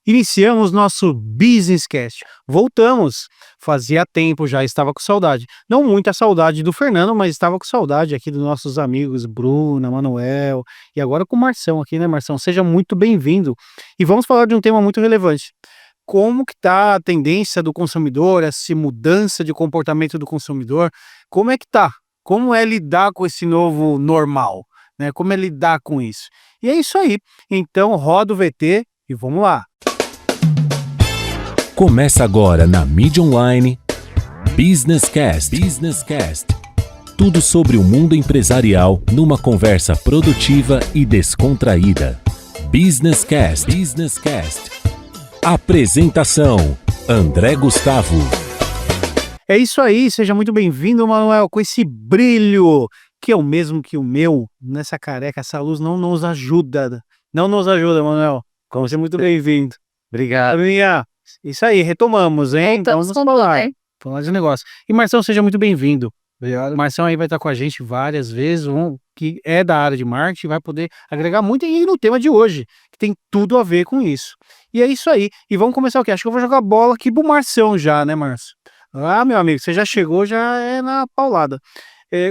Iniciamos nosso Business Cast. Voltamos. Fazia tempo já, estava com saudade. Não muita saudade do Fernando, mas estava com saudade aqui dos nossos amigos Bruna, Manuel e agora com o Marção aqui, né, Marção? Seja muito bem-vindo. E vamos falar de um tema muito relevante. Como que está a tendência do consumidor, essa mudança de comportamento do consumidor? Como é que tá? Como é lidar com esse novo normal, né? Como é lidar com isso? E é isso aí. Então, roda o VT e vamos lá. Começa agora na Mídia Online Business Cast. Business Cast. Tudo sobre o mundo empresarial numa conversa produtiva e descontraída. Business Cast. Business Cast. Apresentação: André Gustavo. É isso aí, seja muito bem-vindo, Manuel, com esse brilho que é o mesmo que o meu nessa careca. Essa luz não nos ajuda. Não nos ajuda, Manuel. Como você é muito bem-vindo. Obrigado. Minha, isso aí, retomamos, hein? Voltamos Vamos com falar. você. Falar de negócio. E Marção, seja muito bem-vindo. Obrigado. Marção aí vai estar com a gente várias vezes, que é da área de marketing, vai poder agregar muito aí no tema de hoje, que tem tudo a ver com isso. E é isso aí. E vamos começar o quê? Acho que eu vou jogar a bola aqui pro Marção já, né, Márcio? Ah, meu amigo, você já chegou, já é na paulada.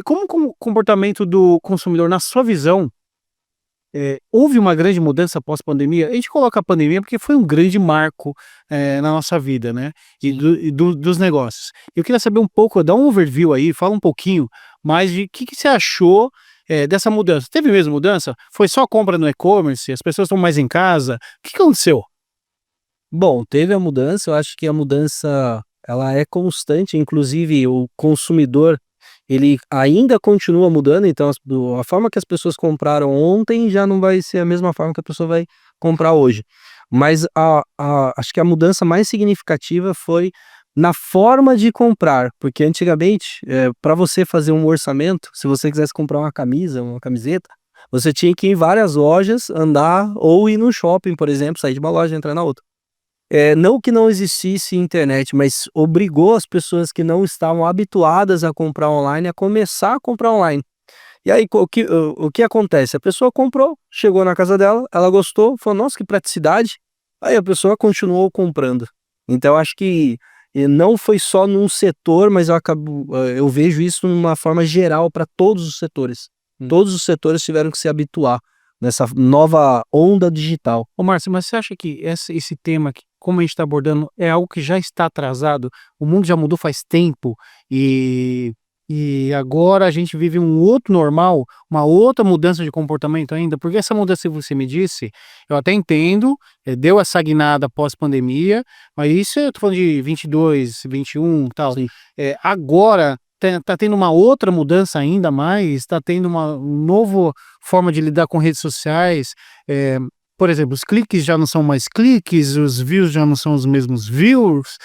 Como o comportamento do consumidor, na sua visão, houve uma grande mudança pós-pandemia? A gente coloca a pandemia porque foi um grande marco na nossa vida, né? Dos negócios. Eu queria saber um pouco, dá um overview aí, fala um pouquinho mais de o que você achou dessa mudança. Teve mesmo mudança? Foi só compra no e-commerce? As pessoas estão mais em casa? O que aconteceu? Bom, teve a mudança, eu acho que a mudança ela é constante, inclusive o consumidor ele ainda continua mudando, então a forma que as pessoas compraram ontem já não vai ser a mesma forma que a pessoa vai comprar hoje. Mas acho que a mudança mais significativa foi na forma de comprar, porque antigamente, para você fazer um orçamento, se você quisesse comprar uma camisa, uma camiseta, você tinha que ir em várias lojas, andar ou ir no shopping, por exemplo, sair de uma loja e entrar na outra. Não que não existisse internet, mas obrigou as pessoas que não estavam habituadas a comprar online a começar a comprar online. E aí, o que acontece? A pessoa comprou, chegou na casa dela, ela gostou, falou, nossa, que praticidade. Aí a pessoa continuou comprando. Então, acho que não foi só num setor, mas eu vejo isso de uma forma geral para todos os setores. Todos os setores tiveram que se habituar nessa nova onda digital. Ô, Márcio, mas você acha que esse tema, como a gente está abordando, é algo que já está atrasado? O mundo já mudou faz tempo e agora a gente vive um outro normal, uma outra mudança de comportamento ainda? Porque essa mudança que você me disse, eu até entendo, deu essa guinada pós-pandemia, mas isso eu tô falando de 22, 21 e tal. Sim. Agora tá tendo uma outra mudança ainda mais, tá tendo uma nova forma de lidar com redes sociais. Por exemplo, os cliques já não são mais cliques, os views já não são os mesmos views.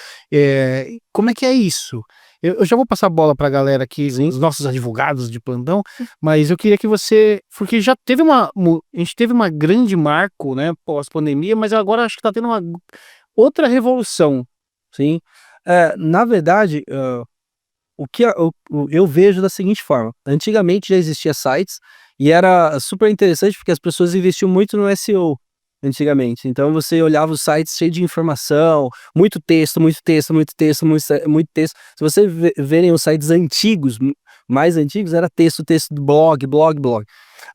Como é que é isso? Eu já vou passar a bola para a galera aqui, os nossos advogados de plantão, mas eu queria que você, porque já teve a gente teve uma grande marco, né, pós-pandemia, mas agora acho que está tendo uma outra revolução. Sim. Na verdade, eu vejo da seguinte forma: antigamente já existia sites e era super interessante porque as pessoas investiam muito no SEO antigamente. Então você olhava os sites cheios de informação, muito texto, muito texto, muito texto, muito texto. Se você verem os sites antigos, mais antigos, era texto, texto, blog, blog, blog.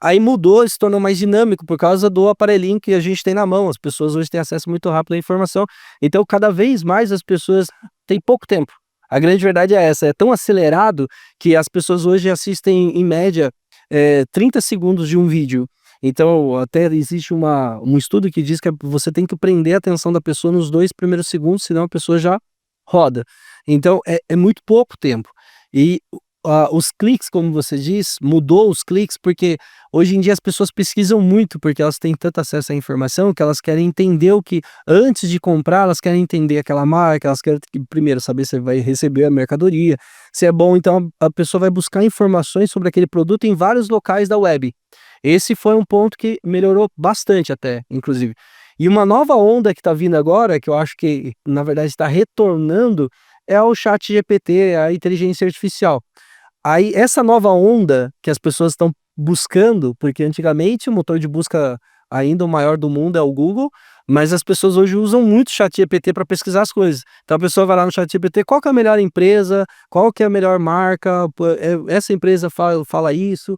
Aí mudou, se tornou mais dinâmico por causa do aparelhinho que a gente tem na mão. As pessoas hoje têm acesso muito rápido à informação. Então, cada vez mais as pessoas têm pouco tempo. A grande verdade é essa, é tão acelerado que as pessoas hoje assistem, em média, 30 segundos de um vídeo. Então, até existe um estudo que diz que você tem que prender a atenção da pessoa nos 2 primeiros segundos, senão a pessoa já roda. Então, é muito pouco tempo. E os cliques, como você diz, mudou os cliques, porque hoje em dia as pessoas pesquisam muito, porque elas têm tanto acesso à informação que elas querem entender antes de comprar, elas querem entender aquela marca, elas querem primeiro saber se vai receber a mercadoria, se é bom, então a pessoa vai buscar informações sobre aquele produto em vários locais da web. Esse foi um ponto que melhorou bastante até, inclusive. E uma nova onda que está vindo agora, que eu acho que, na verdade, está retornando, é o ChatGPT, a inteligência artificial. Aí, essa nova onda que as pessoas estão buscando, porque antigamente o motor de busca ainda o maior do mundo é o Google, mas as pessoas hoje usam muito o ChatGPT para pesquisar as coisas. Então a pessoa vai lá no ChatGPT, qual que é a melhor empresa, qual que é a melhor marca, essa empresa fala isso,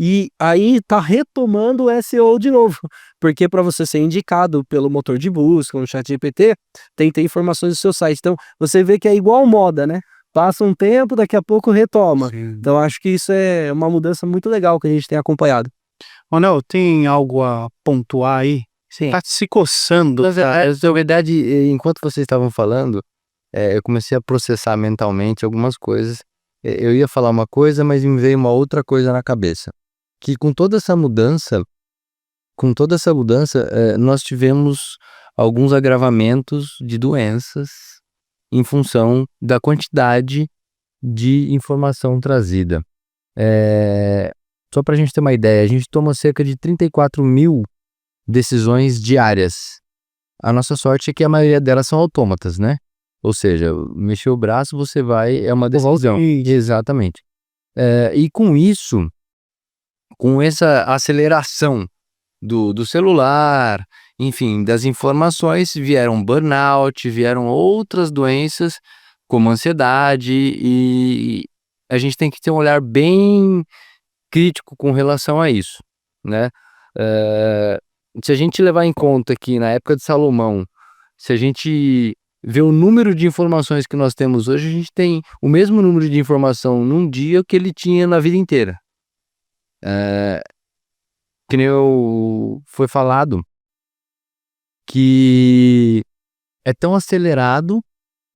e aí tá retomando o SEO de novo, porque para você ser indicado pelo motor de busca, no ChatGPT, tem que ter informações do seu site. Então você vê que é igual moda, né? Passa um tempo, daqui a pouco retoma. Sim. Então acho que isso é uma mudança muito legal que a gente tem acompanhado. Ronel, tem algo a pontuar aí? Sim. Tá se coçando. Na verdade, enquanto vocês estavam falando, eu comecei a processar mentalmente algumas coisas. Eu ia falar uma coisa, mas me veio uma outra coisa na cabeça. Que com toda essa mudança, nós tivemos alguns agravamentos de doenças em função da quantidade de informação trazida. Só para a gente ter uma ideia, a gente toma cerca de 34 mil decisões diárias. A nossa sorte é que a maioria delas são autômatas, né? Ou seja, mexer o braço, você vai, é uma decisão. Exatamente. E com isso, com essa aceleração do celular, enfim, das informações, vieram burnout, vieram outras doenças, como ansiedade, e a gente tem que ter um olhar bem crítico com relação a isso, né? Se a gente levar em conta que na época de Salomão, se a gente vê o número de informações que nós temos hoje, a gente tem o mesmo número de informação num dia que ele tinha na vida inteira. Que nem foi falado que é tão acelerado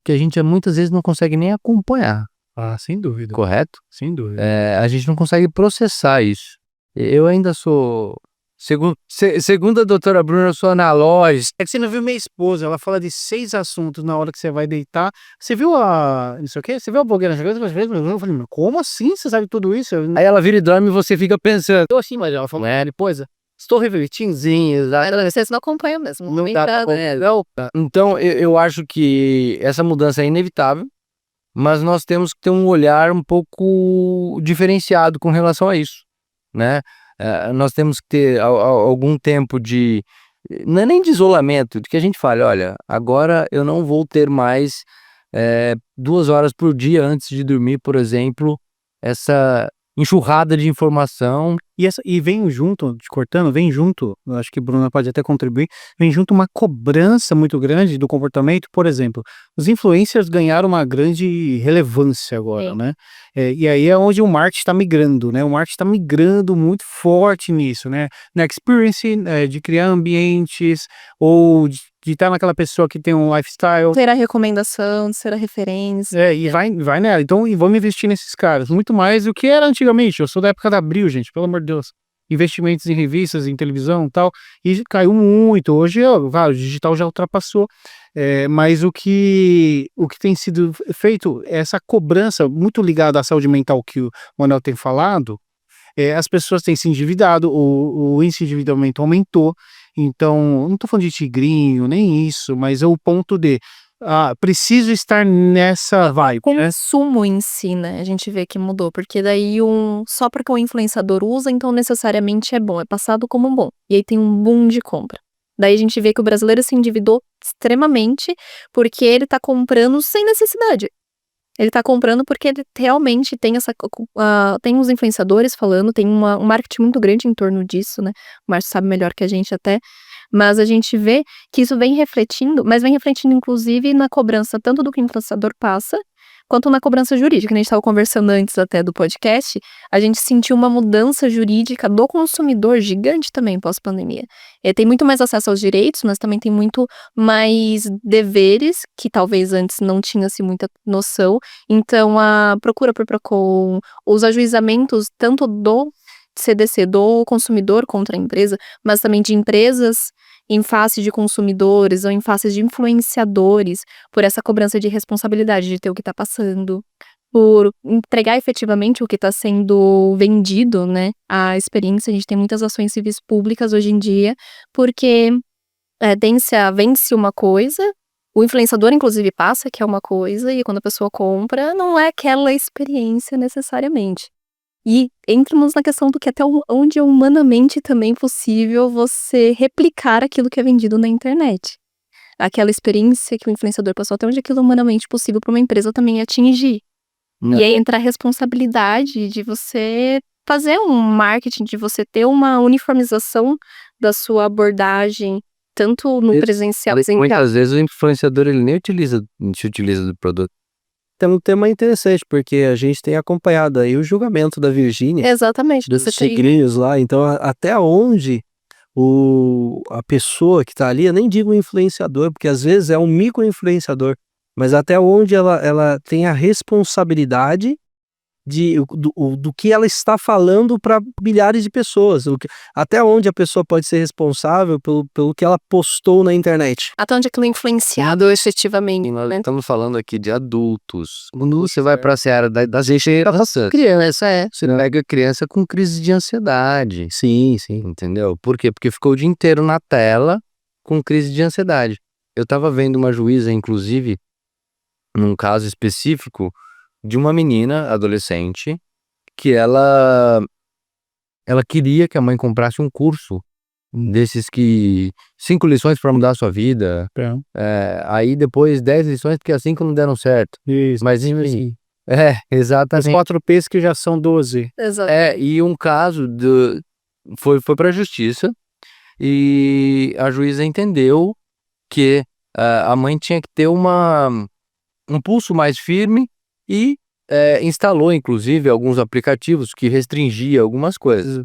que a gente muitas vezes não consegue nem acompanhar, Ah, sem dúvida. correto? Sem dúvida. A gente não consegue processar isso. Eu ainda sou, segundo a doutora Bruna, eu sou analógico. É que você não viu minha esposa, ela fala de 6 assuntos na hora que você vai deitar. Você viu a. Não sei o quê? Você viu a blogueira chegando? Eu falei, mas como assim você sabe tudo isso? Aí ela vira e dorme e você fica pensando. Eu assim, mas ela falou, depois. Estou refletindo, Vocês não acompanham mesmo. não Nem dá pra- pra- não, tá. Então eu acho que essa mudança é inevitável, mas nós temos que ter um olhar um pouco diferenciado com relação a isso, né? Nós temos que ter algum tempo de, não é nem de isolamento, de que a gente fale, olha, agora eu não vou ter mais 2 horas por dia antes de dormir, por exemplo, essa enxurrada de informação. E vem junto, te cortando, vem junto, eu acho que a Bruna pode até contribuir, vem junto uma cobrança muito grande do comportamento. Por exemplo, os influencers ganharam uma grande relevância agora, Sim. né? E aí é onde o marketing está migrando, né? O marketing está migrando muito forte nisso, né? Na experience, de criar ambientes, ou de estar naquela pessoa que tem um lifestyle. Ter a recomendação, de ser a referência. E vai nela. Então, e vamos investir nesses caras. Muito mais do que era antigamente. Eu sou da época da Abril, gente, pelo amor de Deus. Investimentos em revistas, em televisão e tal. E caiu muito. Hoje, o digital já ultrapassou. Mas o que tem sido feito é essa cobrança muito ligada à saúde mental que o Manuel tem falado. As pessoas têm se endividado, o índice de endividamento aumentou. Então, não estou falando de tigrinho, nem isso, mas é o ponto de preciso estar nessa vibe, né? Consumo em si, né? A gente vê que mudou, porque daí só porque o influenciador usa, então necessariamente é bom, é passado como bom. E aí tem um boom de compra. Daí a gente vê que o brasileiro se endividou extremamente porque ele tá comprando sem necessidade. Ele tá comprando porque ele realmente tem tem uns influenciadores falando, tem um marketing muito grande em torno disso, né? O Márcio sabe melhor que a gente até. Mas a gente vê que isso vem refletindo, mas vem refletindo inclusive na cobrança tanto do que o influenciador passa, quanto na cobrança jurídica, que a gente estava conversando antes até do podcast. A gente sentiu uma mudança jurídica do consumidor gigante também pós-pandemia. Tem muito mais acesso aos direitos, mas também tem muito mais deveres, que talvez antes não tinha-se muita noção. Então, a procura por PROCON, os ajuizamentos tanto do CDC, do consumidor contra a empresa, mas também de empresas em face de consumidores ou em face de influenciadores, por essa cobrança de responsabilidade de ter o que está passando, por entregar efetivamente o que está sendo vendido, né? A experiência, a gente tem muitas ações civis públicas hoje em dia, porque vende-se uma coisa, o influenciador inclusive passa que é uma coisa, e quando a pessoa compra, não é aquela experiência necessariamente. E entramos na questão do que até onde é humanamente também possível você replicar aquilo que é vendido na internet. Aquela experiência que o influenciador passou, até onde aquilo é humanamente possível para uma empresa também atingir. E aí entra a responsabilidade de você fazer um marketing, de você ter uma uniformização da sua abordagem, tanto no presencial. Muitas vezes o influenciador ele nem se utiliza do produto. Tem um tema interessante, porque a gente tem acompanhado aí o julgamento da Virgínia, Exatamente. dos Você tem tigrinhos lá, então até onde a pessoa que tá ali, eu nem digo influenciador, porque às vezes é um micro-influenciador, mas até onde ela tem a responsabilidade do que ela está falando para milhares de pessoas, até onde a pessoa pode ser responsável pelo que ela postou na internet. até onde aquilo é influenciado efetivamente. E nós Né? estamos falando aqui de adultos. Quando você vai para a seara das crianças, você pega criança com crise de ansiedade. Sim, sim. Entendeu? Por quê? Porque ficou o dia inteiro na tela com crise de ansiedade. Eu tava vendo uma juíza, inclusive, num caso específico, de uma menina adolescente que ela queria que a mãe comprasse um curso desses que 5 lições para mudar a sua vida. Aí depois 10 lições porque as 5 não deram certo. Isso. Mas enfim. Os Exatamente. 4 P's que já são 12. Exato. E um caso foi para a justiça e a juíza entendeu que a mãe tinha que ter um pulso mais firme e instalou, inclusive, alguns aplicativos que restringia algumas coisas.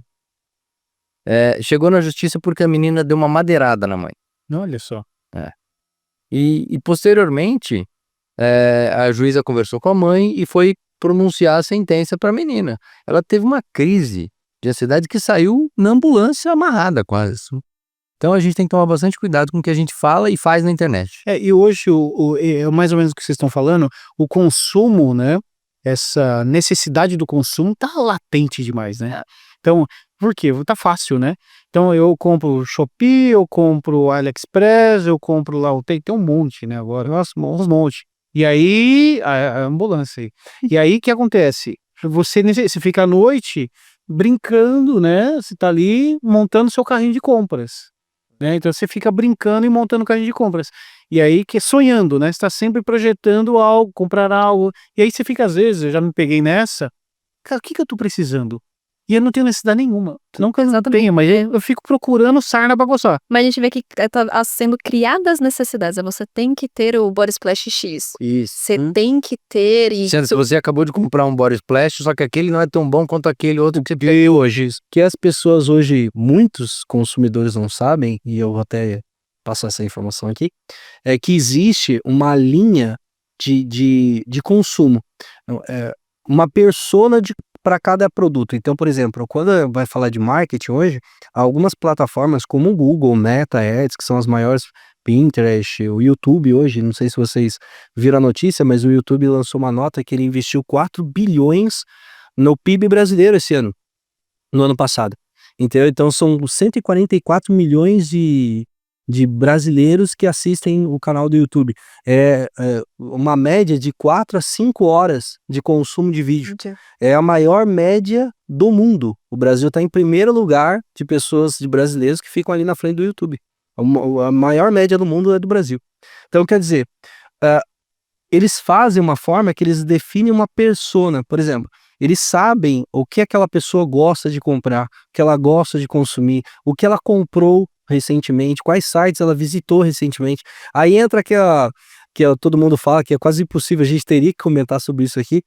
Chegou na justiça porque a menina deu uma madeirada na mãe. Olha só. E posteriormente, a juíza conversou com a mãe e foi pronunciar a sentença para a menina. Ela teve uma crise de ansiedade que saiu na ambulância amarrada quase. Então a gente tem que tomar bastante cuidado com o que a gente fala e faz na internet. E hoje, mais ou menos o que vocês estão falando, o consumo, né? Essa necessidade do consumo tá latente demais, né? Então, por quê? Tá fácil, né? Então eu compro Shopee, eu compro AliExpress, eu compro lá, tem um monte, né? Agora, nossa, uns monte. E aí, a ambulância aí. E aí, o que acontece? Você fica à noite brincando, né? Você tá ali montando seu carrinho de compras. Né? Então você fica brincando e montando carrinho de compras. E aí que sonhando, né? Você tá sempre projetando algo, comprar algo. E aí você fica, às vezes, eu já me peguei nessa. Cara, o que eu tô precisando? E eu não tenho necessidade nenhuma. Não que eu não tenha, mas eu fico procurando sarna pra coçar. Mas a gente vê que tá sendo criadas necessidades. Você tem que ter o Body Splash X. Isso. Você tem que ter Sendo que você acabou de comprar um body splash, só que aquele não é tão bom quanto aquele outro que você viu. E hoje, que as pessoas hoje, muitos consumidores não sabem, e eu vou até passar essa informação aqui, é que existe uma linha de consumo. Uma persona para cada produto. Então, por exemplo, quando vai falar de marketing hoje, algumas plataformas como o Google, Meta Ads, que são as maiores, Pinterest, o YouTube hoje, não sei se vocês viram a notícia, mas o YouTube lançou uma nota que ele investiu 4 bilhões no PIB brasileiro esse ano, no ano passado. Entendeu? Então são 144 milhões de brasileiros que assistem o canal do YouTube. Uma média de 4 a 5 horas de consumo de vídeo. É a maior média do mundo. O Brasil está em primeiro lugar de pessoas, de brasileiros que ficam ali na frente do YouTube. A maior média do mundo é do Brasil. Então, quer dizer, eles fazem uma forma que eles definem uma persona. Por exemplo, eles sabem o que aquela pessoa gosta de comprar, o que ela gosta de consumir, o que ela comprou recentemente, quais sites ela visitou recentemente. Aí entra que todo mundo fala que é quase impossível, a gente teria que comentar sobre isso aqui.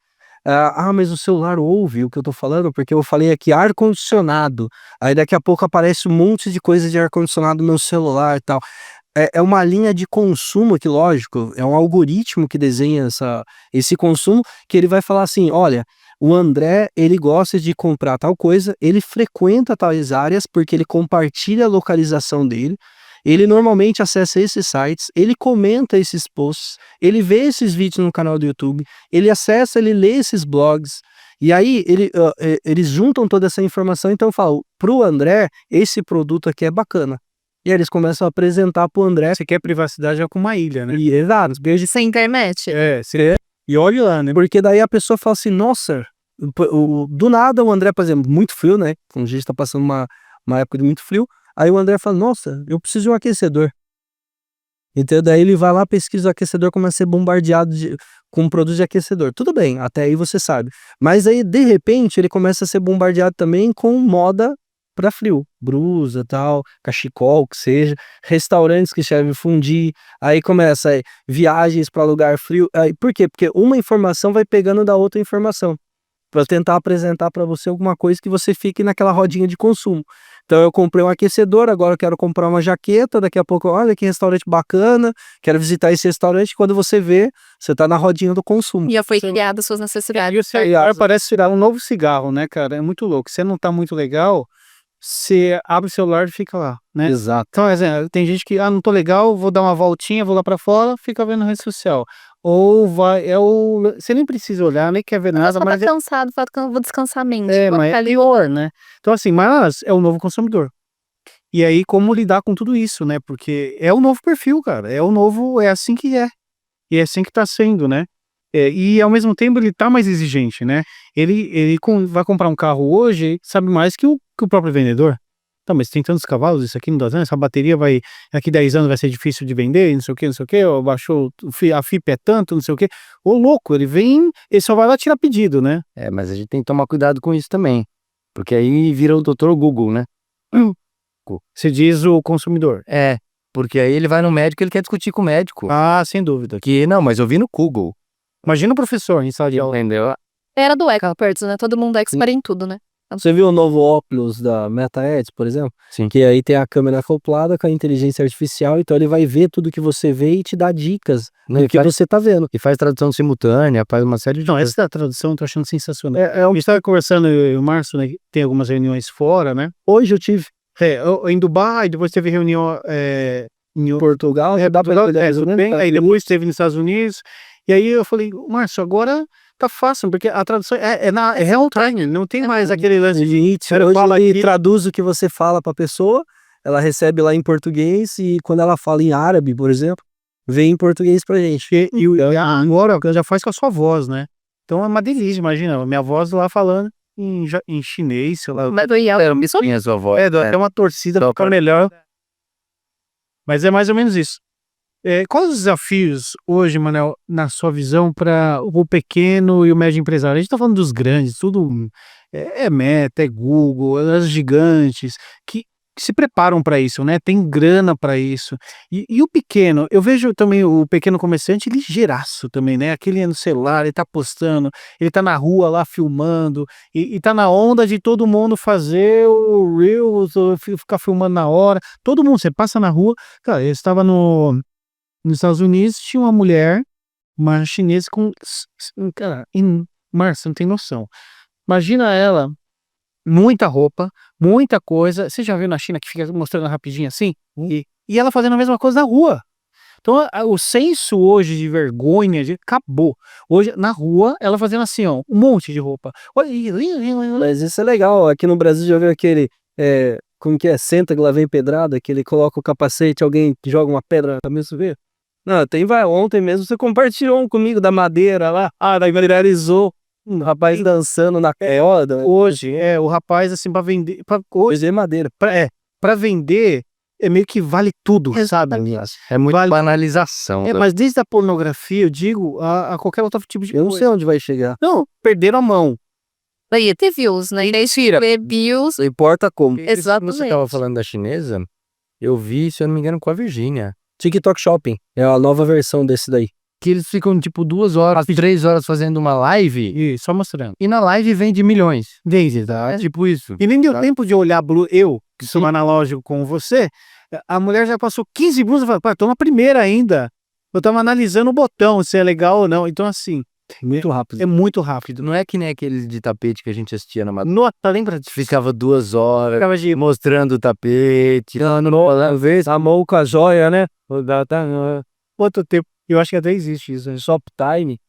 Mas o celular ouve o que eu tô falando, porque eu falei aqui ar-condicionado. Aí daqui a pouco aparece um monte de coisa de ar-condicionado no meu celular e tal. É uma linha de consumo que, lógico, é um algoritmo que desenha esse consumo, que ele vai falar assim, olha, o André, ele gosta de comprar tal coisa, ele frequenta tais áreas porque ele compartilha a localização dele, ele normalmente acessa esses sites, ele comenta esses posts, ele vê esses vídeos no canal do YouTube, ele acessa, ele lê esses blogs, e aí eles juntam toda essa informação, então falam, pro André, esse produto aqui é bacana. E aí eles começam a apresentar pro André. Você quer privacidade, é com uma ilha, né? Exato. Sem internet? E olha lá, né? Porque daí a pessoa fala assim, nossa, Do nada o André, por exemplo, muito frio, né? A gente tá passando uma época de muito frio. Aí o André fala, nossa, eu preciso de um aquecedor. Então daí ele vai lá, pesquisa o aquecedor, começa a ser bombardeado com produtos de aquecedor. Tudo bem, até aí você sabe. Mas aí, de repente, ele começa a ser bombardeado também com moda para frio. Blusa, tal, cachecol, que seja. Restaurantes que servem fondue. Aí começa aí, viagens para lugar frio. Aí, por quê? Porque uma informação vai pegando da outra informação, para tentar apresentar para você alguma coisa que você fique naquela rodinha de consumo. Então eu comprei um aquecedor, agora eu quero comprar uma jaqueta, daqui a pouco, olha que restaurante bacana, quero visitar esse restaurante. Quando você vê, você tá na rodinha do consumo. Já foi criada suas necessidades. E o celular parece virar um novo cigarro, né, cara? É muito louco. Você não tá muito legal, você abre o celular e fica lá, né? Exato. Então, tem gente que, não tô legal, vou dar uma voltinha, vou lá pra fora, fica vendo rede social. Ou você nem precisa olhar, nem quer ver nada, Só mas tá cansado, fala que eu vou descansar a mente. vou mas ficar é ali. pior, né? Então, assim, mas é o novo consumidor. E aí, como lidar com tudo isso, né? Porque é o novo perfil, cara. É assim que é. E é assim que tá sendo, né? E ao mesmo tempo ele tá mais exigente, né? Ele vai comprar um carro hoje, sabe mais que o próprio vendedor. Tá, mas tem tantos cavalos, isso aqui não dá tanto, essa bateria daqui 10 anos vai ser difícil de vender, não sei o que, ou baixou, a FIP é tanto, não sei o que. Ô louco, ele só vai lá tirar pedido, né? Mas a gente tem que tomar cuidado com isso também. Porque aí vira o Dr. Google, né? Se diz o consumidor. Porque aí ele vai no médico e ele quer discutir com o médico. Ah, sem dúvida. Não, mas eu vi no Google. Imagina o professor em sala de aula. Entendeu? Era do experts, né? Todo mundo é expert em tudo, né? Você viu o novo óculos da Meta Edge, por exemplo? Sim. Que aí tem a câmera acoplada com a inteligência artificial, então ele vai ver tudo que você vê e te dá dicas do que você tá vendo. E faz tradução simultânea, faz uma série de Não, coisas. essa da tradução eu tô achando sensacional. A gente estava conversando, eu e o Márcio, né? Tem algumas reuniões fora, né? Hoje eu tive Em Dubai, depois teve reunião em Portugal, tudo bem. Aí depois teve nos Estados Unidos. E aí eu falei, Márcio, agora tá fácil, porque a tradução é real time, não tem mais aquele lance de Hoje traduz o que você fala pra pessoa, ela recebe lá em português e quando ela fala em árabe, por exemplo, vem em português pra gente. E agora já faz com a sua voz, né? Então é uma delícia, imagina, minha voz lá falando em chinês, sei lá. Mas do Yellow, Eu me sonhei a sua voz. É uma torcida pra ficar melhor. Mas é mais ou menos isso. Quais os desafios hoje, Manel, na sua visão, para o pequeno e o médio empresário? A gente está falando dos grandes, tudo Meta, é Google, as gigantes, que se preparam para isso, né? Tem grana para isso. E o pequeno, eu vejo também o pequeno comerciante ligeiraço também, né? Aquele no celular, ele tá postando, ele tá na rua lá filmando, e tá na onda de todo mundo fazer o Reels, ou ficar filmando na hora. Todo mundo, você passa na rua, cara, eu estava nos Estados Unidos, tinha uma mulher, uma chinesa cara, Márcio, não tem noção. Imagina ela, muita roupa, muita coisa. Você já viu na China que fica mostrando rapidinho assim? E ela fazendo a mesma coisa na rua. Então, o senso hoje de vergonha acabou. Hoje, na rua, ela fazendo assim, ó, um monte de roupa. Mas isso é legal. Aqui no Brasil já viu aquele, como que é? Senta que lá vem pedrada, que ele coloca o capacete, alguém joga uma pedra na cabeça, vê? Não, ontem mesmo você compartilhou um comigo da madeira lá. Daí viralizou. Um rapaz dançando na corda. Hoje, o rapaz, assim, pra vender. Hoje é madeira. Pra vender, meio que vale tudo, sabe? É muita banalização. Mas desde a pornografia, eu digo, a qualquer outro tipo de Eu não coisa. sei onde vai chegar. Não, perderam a mão. Daí ia ter views, né? E daí ver views. Não importa como. Exatamente. Você estava falando da chinesa, eu vi, se eu não me engano, com a Virgínia. TikTok Shopping. É a nova versão desse daí. Que eles ficam tipo 2 horas, 3 horas fazendo uma live. E só mostrando. E na live vende milhões. Vende, tá? Tipo isso. E nem deu tempo de olhar eu, que sou analógico com você, a mulher já passou 15 blusas e falou, pá, tô na primeira ainda. Eu tava analisando o botão, se é legal ou não. Então, assim, Muito rápido. é muito rápido. Não é que nem aqueles de tapete que a gente assistia na madrugada. Nota, lembra disso? Ficava 2 horas Ficava de... mostrando o tapete. Uma vez, a mão com a joia, né? Quanto tempo? Eu acho que até existe isso. Né? Shoptime.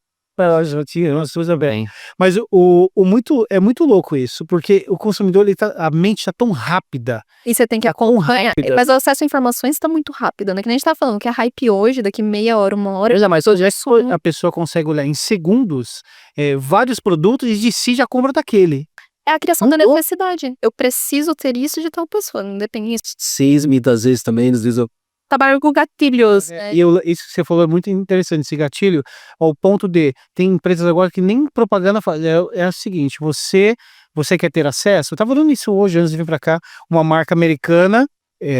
Já tinha umas coisas bem. Tem. Mas é muito louco isso, porque o consumidor, a mente tá tão rápida. E você tem que Tá tão acompanhar. rápida. Mas o acesso a informações tá muito rápido, né? Que nem a gente tá falando, que é hype hoje, daqui meia hora, 1 hora. Mas hoje a pessoa consegue olhar em segundos vários produtos e decide a compra daquele. É a criação da necessidade. Eu preciso ter isso de tal pessoa, não depende disso. Seis, muitas vezes também, às vezes eu Trabalho com gatilhos. né? E isso que você falou é muito interessante, esse gatilho, ao ponto de, tem empresas agora que nem propaganda faz, é o seguinte, você quer ter acesso, eu tava falando isso hoje, antes de vir pra cá, uma marca americana,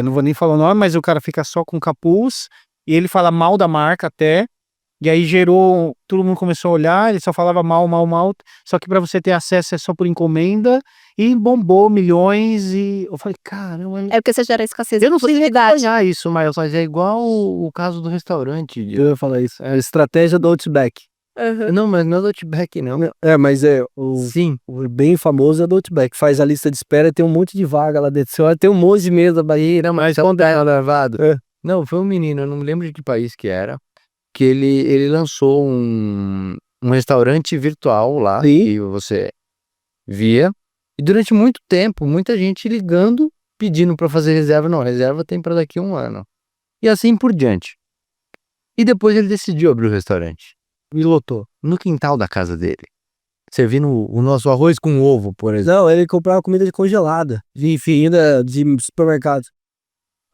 não vou nem falar o nome, mas o cara fica só com capuz, e ele fala mal da marca até, e aí gerou, todo mundo começou a olhar, ele só falava mal, só que pra você ter acesso é só por encomenda, e bombou milhões, e eu falei, caramba, É porque você gera escassez. Eu não sei possibilidade. olhar isso, mas é igual o caso do restaurante. eu ia falar isso. É a estratégia do Outback. Uhum. Não, mas não é do Outback, não. Mas Sim. o bem famoso é do Outback. Faz a lista de espera e tem um monte de vaga lá dentro. Você olha, tem um monte de mesa, barreira, Mas mas quando era gravado. É. Não, foi um menino, eu não me lembro de que país que era, que ele lançou um restaurante virtual lá, Sim. que você via, e durante muito tempo, muita gente ligando, pedindo pra fazer reserva. Não, reserva tem pra daqui a 1 ano. E assim por diante. E depois ele decidiu abrir o restaurante. me lotou. No quintal da casa dele. Servindo o nosso arroz com ovo, por exemplo. não, ele comprava comida congelada, enfim, ainda de supermercado.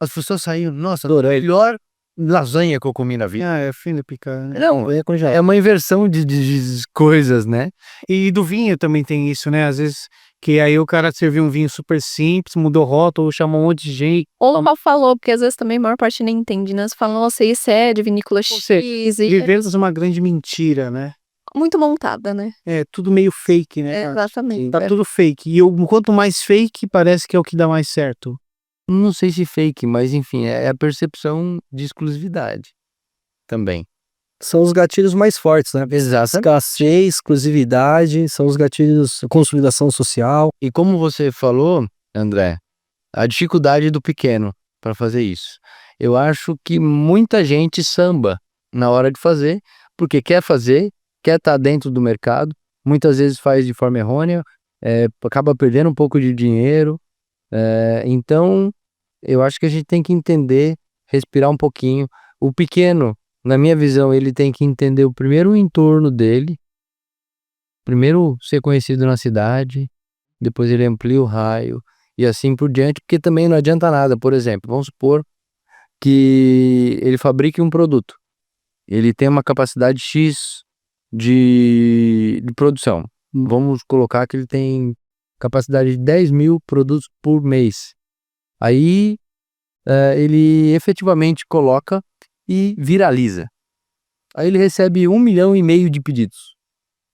As pessoas saíam, nossa, adorei. Melhor lasanha que eu comi na vida. É fim de picar, né? Não, É congelado. é uma inversão de coisas, né? E do vinho também tem isso, né? Às vezes, que aí o cara serviu um vinho super simples, mudou rótulo, chamou um monte de gente. Ou mal falou, porque às vezes também a maior parte nem entende, né? Você fala, nossa, isso é de vinícola X. E Vivemos uma grande mentira, né? muito montada, né? É tudo meio fake, né? Exatamente. Tá tudo fake. E quanto mais fake, parece que é o que dá mais certo. Não sei se fake, mas enfim, é a percepção de exclusividade também. São os gatilhos mais fortes, né? Exatamente. Escassez, exclusividade, são os gatilhos, consolidação social. E como você falou, André, a dificuldade do pequeno para fazer isso. Eu acho que muita gente samba na hora de fazer, porque quer fazer, quer estar dentro do mercado, muitas vezes faz de forma errônea, acaba perdendo um pouco de dinheiro. Então, eu acho que a gente tem que entender, respirar um pouquinho. O pequeno, na minha visão, ele tem que entender o primeiro entorno dele, primeiro ser conhecido na cidade, depois ele amplia o raio e assim por diante, porque também não adianta nada. Por exemplo, vamos supor que ele fabrique um produto, ele tem uma capacidade X de produção. Vamos colocar que ele tem capacidade de 10 mil produtos por mês. Aí ele efetivamente coloca e viraliza. Aí ele recebe 1,5 milhão de pedidos.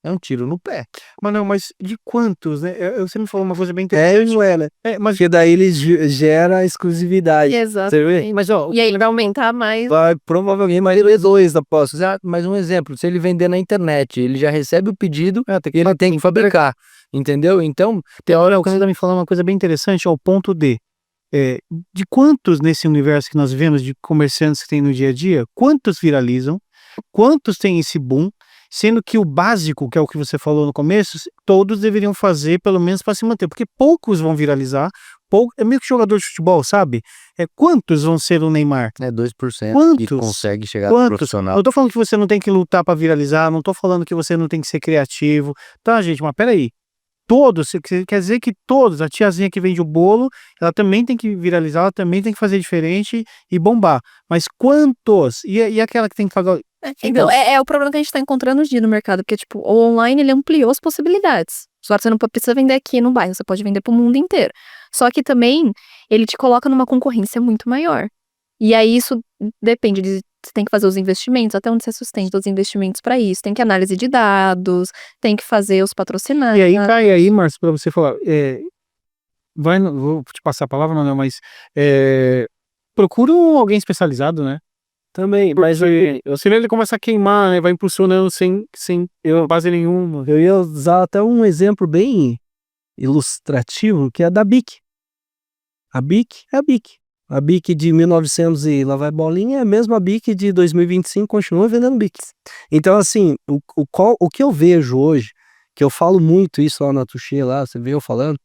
É um tiro no pé. Mas de quantos, né? Você me falou uma coisa bem interessante. Não é, né? Mas Porque daí ele gera exclusividade. Exato. Você vê? Mas ó, E aí ele vai aumentar mais. Vai provavelmente mais de 2 apostas. mas um exemplo, se ele vender na internet, ele já recebe o pedido tem e ele tem que fabricar, entendeu? Então, tem hora que você tá me falando uma coisa bem interessante, ao ponto de quantos nesse universo que nós vemos de comerciantes que tem no dia a dia, quantos viralizam, quantos têm esse boom, sendo que o básico, que é o que você falou no começo, todos deveriam fazer pelo menos para se manter, porque poucos vão viralizar, é meio que jogador de futebol, sabe? Quantos vão ser o Neymar? 2% que Quantos? consegue chegar no profissional. Não tô falando que você não tem que lutar para viralizar, não tô falando que você não tem que ser criativo, tá, gente? Mas peraí. Todos, quer dizer que todos, a tiazinha que vende o bolo, ela também tem que viralizar, ela também tem que fazer diferente e bombar. Mas quantos? E aquela que tem que pagar? Então, é o problema que a gente tá encontrando hoje no mercado, porque, tipo, o online, ele ampliou as possibilidades. Só que você não precisa vender aqui no bairro, você pode vender pro mundo inteiro. Só que também, ele te coloca numa concorrência muito maior. E aí, isso depende de... Você tem que fazer os investimentos, até onde você sustenta os investimentos para isso. Tem que análise de dados, tem que fazer os patrocinados. E aí cai aí, Márcio, para você falar, vou te passar a palavra, Manuel, mas procura alguém especializado, né? Também, mas senão ele começa a queimar, né? Vai impulsionando sem base nenhuma. eu ia usar até um exemplo bem ilustrativo, que é da BIC. A BIC é a BIC. A Bic de 1900 e lá vai bolinha é a mesma Bic de 2025, continua vendendo Bics. Então, assim, o que eu vejo hoje, que eu falo muito isso lá na Touché, lá, você vê eu falando,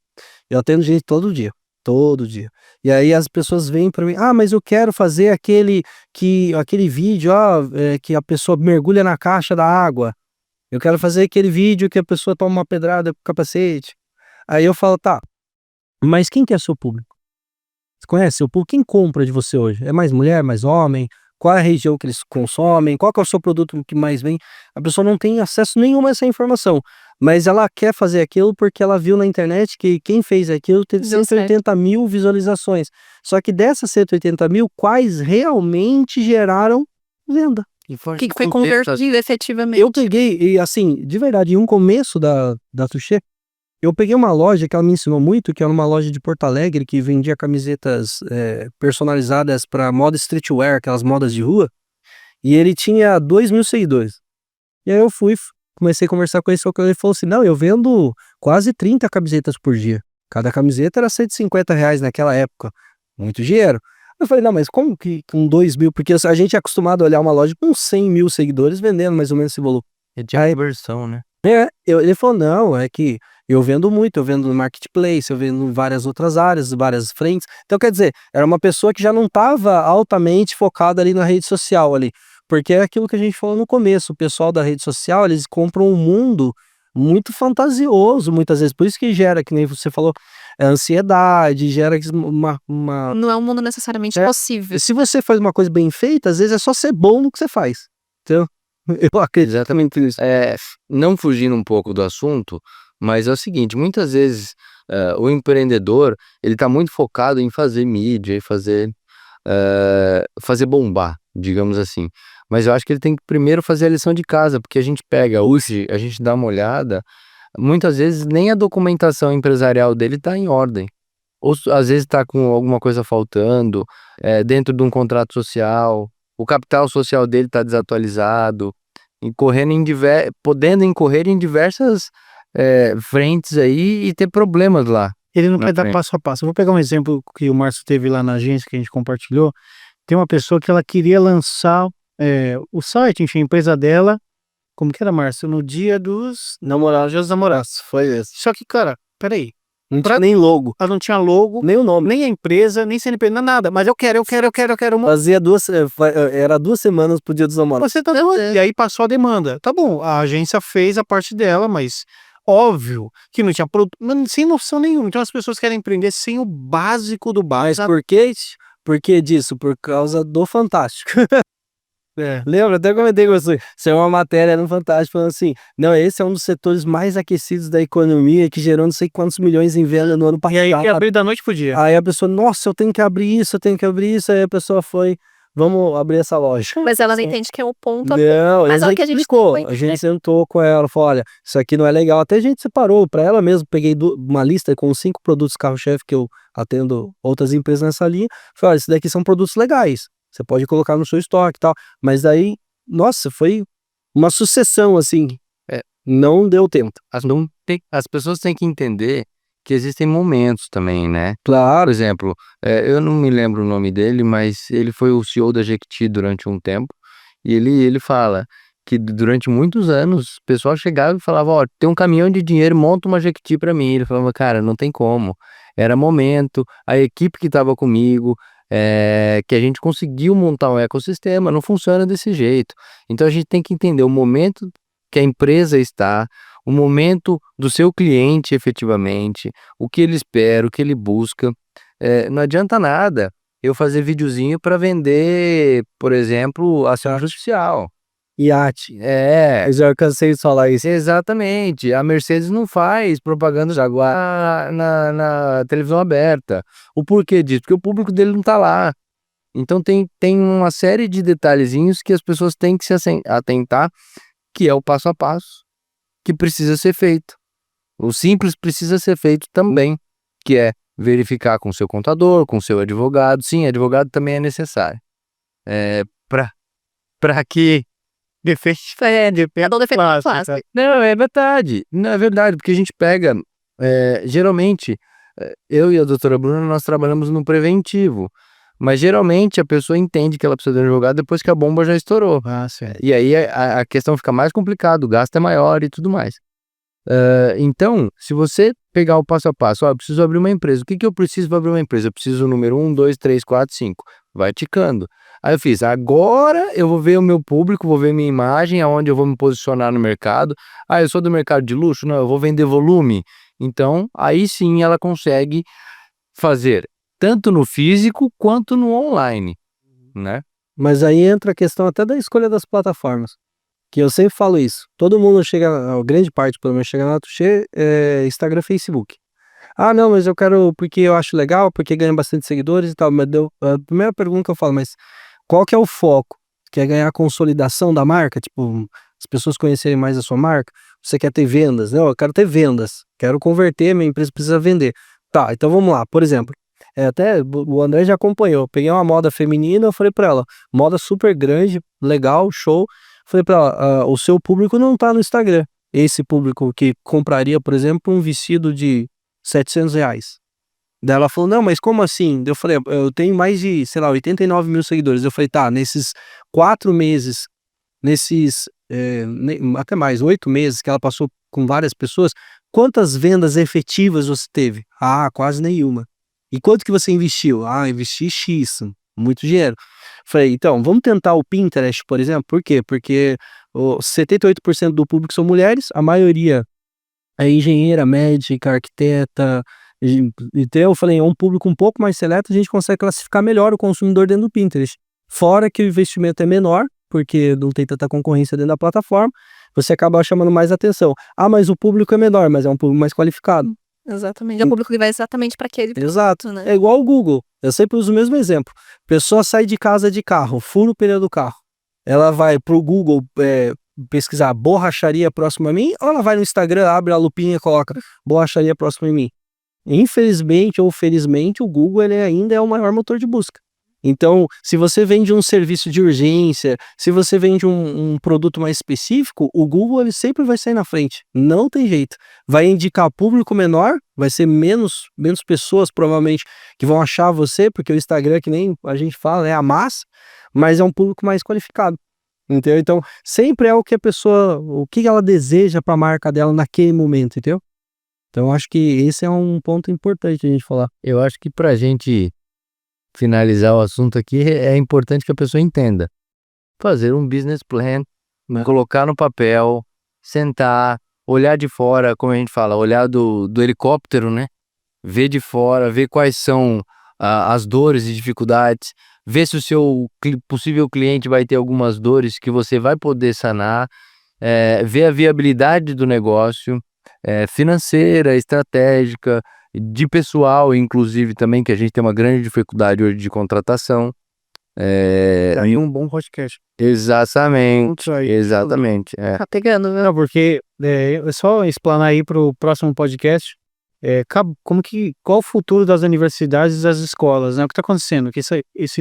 eu atendo gente todo dia, todo dia. E aí as pessoas vêm pra mim, mas eu quero fazer aquele vídeo, que a pessoa mergulha na caixa da água. Eu quero fazer aquele vídeo que a pessoa toma uma pedrada com o capacete. Aí eu falo, tá, mas quem que é seu público? Você conhece seu público? Quem compra de você hoje? É mais mulher, mais homem? Qual é a região que eles consomem? Qual que é o seu produto que mais vem? A pessoa não tem acesso nenhum a essa informação, mas ela quer fazer aquilo porque ela viu na internet que quem fez aquilo teve Deu 180 mil visualizações. Só que dessas 180 mil, quais realmente geraram venda? O que foi convertido efetivamente. Eu peguei, e assim, de verdade, em um começo da Touché, eu peguei uma loja que ela me ensinou muito, que era uma loja de Porto Alegre, que vendia camisetas personalizadas para moda streetwear, aquelas modas de rua, e ele tinha 2.000 seguidores. E aí eu comecei a conversar com ele, só que ele falou assim, não, eu vendo quase 30 camisetas por dia. Cada camiseta era R$150 naquela época, muito dinheiro. Eu falei, não, mas como que com 2.000? Porque a gente é acostumado a olhar uma loja com 100 mil seguidores vendendo mais ou menos esse volume. É de conversão, né? Ele falou, não, é que eu vendo muito, eu vendo no marketplace, eu vendo em várias outras áreas, várias frentes. Então, quer dizer, era uma pessoa que já não estava altamente focada ali na rede social ali. Porque é aquilo que a gente falou no começo, o pessoal da rede social, eles compram um mundo muito fantasioso, muitas vezes. Por isso que gera, que nem você falou, ansiedade, gera uma... Não é um mundo necessariamente possível. Se você faz uma coisa bem feita, às vezes é só ser bom no que você faz. Então, eu acredito exatamente nisso. Não fugindo um pouco do assunto, mas é o seguinte, muitas vezes o empreendedor, ele tá muito focado em fazer mídia e fazer bombar, digamos assim. Mas eu acho que ele tem que primeiro fazer a lição de casa, porque a gente pega hoje, a gente dá uma olhada, muitas vezes nem a documentação empresarial dele tá em ordem. Ou às vezes tá com alguma coisa faltando, dentro de um contrato social, o capital social dele tá desatualizado, podendo incorrer em diversas frentes aí e ter problemas lá. Ele não Na quer dar frente. passo a passo. Eu vou pegar um exemplo que o Márcio teve lá na agência que a gente compartilhou. Tem uma pessoa que ela queria lançar o site, enfim, a empresa dela. Como que era, Márcio? No dia dos namorados. Foi esse. Só que, cara, peraí. Não tinha nem logo, Ela não tinha logo, nem o nome. nem a empresa, nem CNPJ, nada. Mas eu quero. Fazia era 2 semanas pro Dia dos Namorados. Você tá doido. E aí passou a demanda. Tá bom, a agência fez a parte dela, mas óbvio que não tinha produto, sem noção nenhuma. Então as pessoas querem empreender sem o básico do Mas básico. por quê? Por que disso? Por causa do Fantástico. Lembra? Até comentei com você. Saiu uma matéria no Fantástico falando assim, não, esse é um dos setores mais aquecidos da economia, que gerou não sei quantos milhões em venda no ano E aí passado. abrir da noite pro dia. Aí a pessoa, nossa, eu tenho que abrir isso. Aí a pessoa foi, vamos abrir essa loja. Mas ela não entende que é o ponto. Não, Mas eles olha que a gente explicou. tem que A gente sentou com ela, falou, olha, isso aqui não é legal. Até a gente separou pra ela mesmo, peguei uma lista com 5 produtos carro-chefe que eu atendo outras empresas nessa linha. Falei, olha, esses daqui são produtos legais, você pode colocar no seu estoque e tal. Mas daí, nossa, foi uma sucessão, assim, não deu tempo. As pessoas têm que entender que existem momentos também, né? Por Claro, exemplo, eu não me lembro o nome dele, mas ele foi o CEO da Jequiti durante um tempo, e ele fala que durante muitos anos o pessoal chegava e falava, ó, tem um caminhão de dinheiro, monta uma Jequiti pra mim. Ele falava, cara, não tem como. Era momento, a equipe que estava comigo, que a gente conseguiu montar um ecossistema, não funciona desse jeito. Então a gente tem que entender o momento que a empresa está, o momento do seu cliente efetivamente, o que ele espera, o que ele busca. Não adianta nada eu fazer videozinho para vender, por exemplo, ação judicial. iate. Eu já cansei de falar isso. Exatamente. A Mercedes não faz propaganda Jaguar na televisão aberta. O porquê disso? Porque o público dele não tá lá. Então tem uma série de detalhezinhos que as pessoas têm que se atentar, que é o passo a passo, que precisa ser feito. O simples precisa ser feito também, que é verificar com o seu contador, com o seu advogado. Sim, advogado também é necessário. Para que... Cada um defende o que faz. Não, é verdade. Não, é verdade, porque a gente pega... geralmente, eu e a doutora Bruna, nós trabalhamos no preventivo. Mas geralmente a pessoa entende que ela precisa de um advogado depois que a bomba já estourou. Ah, certo. E aí a questão fica mais complicada, o gasto é maior e tudo mais. Então, se você pegar o passo a passo, eu preciso abrir uma empresa. O que eu preciso para abrir uma empresa? Eu preciso o número 1, 2, 3, 4, 5. Vai ticando. Aí eu fiz, agora eu vou ver o meu público, vou ver minha imagem, aonde eu vou me posicionar no mercado. Eu sou do mercado de luxo? Não, eu vou vender volume. Então, aí sim ela consegue fazer tanto no físico quanto no online, né? Mas aí entra a questão até da escolha das plataformas. Que eu sempre falo isso. Todo mundo chega, a grande parte pelo menos chega na Tuxê, Instagram, Facebook. Ah, não, mas eu quero porque eu acho legal, porque ganha bastante seguidores e tal. Mas a primeira pergunta que eu falo, mas qual que é o foco? Quer ganhar a consolidação da marca? Tipo, as pessoas conhecerem mais a sua marca? Você quer ter vendas? Não, eu quero ter vendas. Quero converter, minha empresa precisa vender. Tá, então vamos lá. Por exemplo, até o André já acompanhou. Eu peguei uma moda feminina, eu falei pra ela, moda super grande, legal, show. Falei pra ela, o seu público não tá no Instagram. Esse público que compraria, por exemplo, um vestido de R$ 700. Daí ela falou, não, mas como assim? Daí eu falei, eu tenho mais de, sei lá, 89 mil seguidores. Eu falei, tá, nesses 4 meses, até mais, 8 meses que ela passou com várias pessoas, quantas vendas efetivas você teve? Ah, quase nenhuma. E quanto que você investiu? Ah, investi X, muito dinheiro. Falei, então, vamos tentar o Pinterest, por exemplo. Por quê? Porque 78% do público são mulheres, a maioria é engenheira, médica, arquiteta. Então eu falei, é um público um pouco mais seleto, a gente consegue classificar melhor o consumidor dentro do Pinterest. Fora que o investimento é menor, porque não tem tanta concorrência dentro da plataforma, você acaba chamando mais atenção. Ah, mas o público é menor, mas é um público mais qualificado. Exatamente. É o público que vai exatamente para aquele Exato. produto, né? É igual o Google. Eu sempre uso o mesmo exemplo. Pessoa sai de casa de carro, fura o pneu do carro. Ela vai pro Google pesquisar borracharia próximo a mim, ou ela vai no Instagram, abre a lupinha e coloca borracharia próximo a mim? Infelizmente ou felizmente, o Google ele ainda é o maior motor de busca. Então, se você vende um serviço de urgência, se você vende um produto mais específico, o Google ele sempre vai sair na frente. Não tem jeito. Vai indicar público menor, vai ser menos pessoas provavelmente que vão achar você, porque o Instagram, que nem a gente fala, é a massa, mas é um público mais qualificado. Entendeu? Então, sempre é o que a pessoa, o que ela deseja para a marca dela naquele momento, entendeu? Então, acho que esse é um ponto importante a gente falar. Eu acho que pra gente finalizar o assunto aqui, é importante que a pessoa entenda. Fazer um business plan, colocar no papel, sentar, olhar de fora, como a gente fala, olhar do helicóptero, né? Ver de fora, ver quais são as dores e dificuldades, ver se o seu possível cliente vai ter algumas dores que você vai poder sanar, ver a viabilidade do negócio, financeira, estratégica, de pessoal, inclusive também, que a gente tem uma grande dificuldade hoje de contratação. Aí um bom podcast. Exatamente, Isso aí. exatamente. Tá pegando, viu? Não, porque é só explanar aí pro próximo podcast. Qual o futuro das universidades e das escolas, né? O que tá acontecendo? Que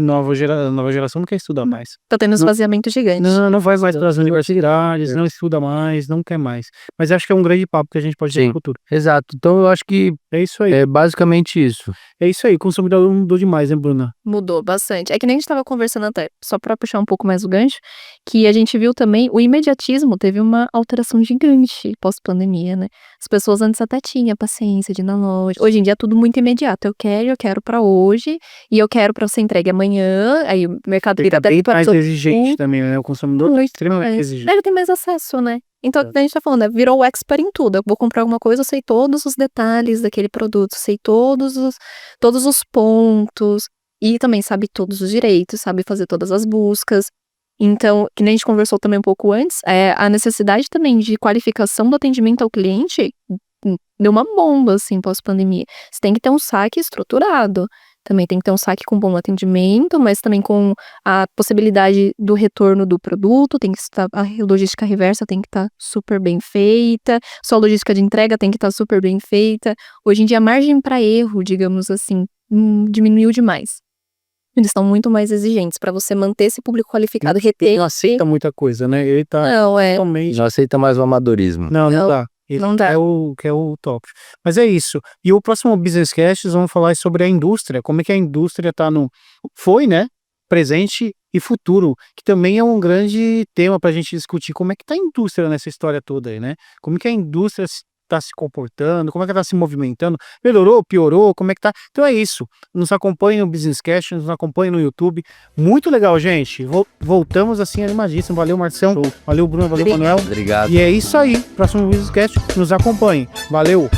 nova geração não quer estudar mais. Tá tendo esvaziamento gigante. Não vai mais para as universidades, não estuda mais, não quer mais. Mas acho que é um grande papo que a gente pode ter Sim. no futuro. Exato. Então eu acho que É isso aí. é basicamente isso. É isso aí. O consumidor mudou demais, né, Bruna? Mudou bastante. É que nem a gente tava conversando até, só pra puxar um pouco mais o gancho, que a gente viu também o imediatismo teve uma alteração gigante pós-pandemia, né? As pessoas antes até tinham paciência de ir na loja. Hoje em dia é tudo muito imediato. Eu quero pra hoje, e eu quero pra ser entregue amanhã. Aí o mercado Ele tá até bem pra mais pessoa- exigente também, né? O consumidor tá Muito extremamente mais. exigente. Ele tem mais acesso, né? Então, a gente tá falando, né? Virou o expert em tudo. Eu vou comprar alguma coisa, eu sei todos os detalhes daquele produto, sei todos os pontos, e também sabe todos os direitos, sabe fazer todas as buscas. Então, que nem a gente conversou também um pouco antes, a necessidade também de qualificação do atendimento ao cliente deu uma bomba, assim, pós-pandemia. Você tem que ter um saque estruturado. Também tem que ter um saque com bom atendimento, mas também com a possibilidade do retorno do produto, tem que estar, a logística reversa tem que estar super bem feita, sua logística de entrega tem que estar super bem feita. Hoje em dia a margem para erro, digamos assim, diminuiu demais. Eles estão muito mais exigentes para você manter esse público qualificado, reter. Ele não aceita muita coisa, né? Ele tá Não, totalmente... Não aceita mais o amadorismo. Não dá. Esse Não dá. que é o top. Mas é isso. E o próximo Business Cast, vamos falar sobre a indústria. Como é que a indústria tá foi, né? Presente e futuro, que também é um grande tema para a gente discutir. Como é que tá a indústria nessa história toda aí, né? Como é que a indústria está se comportando, como é que ela está se movimentando, melhorou, piorou, como é que tá? Então é isso. Nos acompanhe no Business Cast, nos acompanhe no YouTube. Muito legal, gente. Voltamos assim animadíssimo. Valeu, Marcião. Valeu, Bruno. Valeu, Manuel. Obrigado. E é isso aí. Próximo Business Cast, nos acompanhe. Valeu.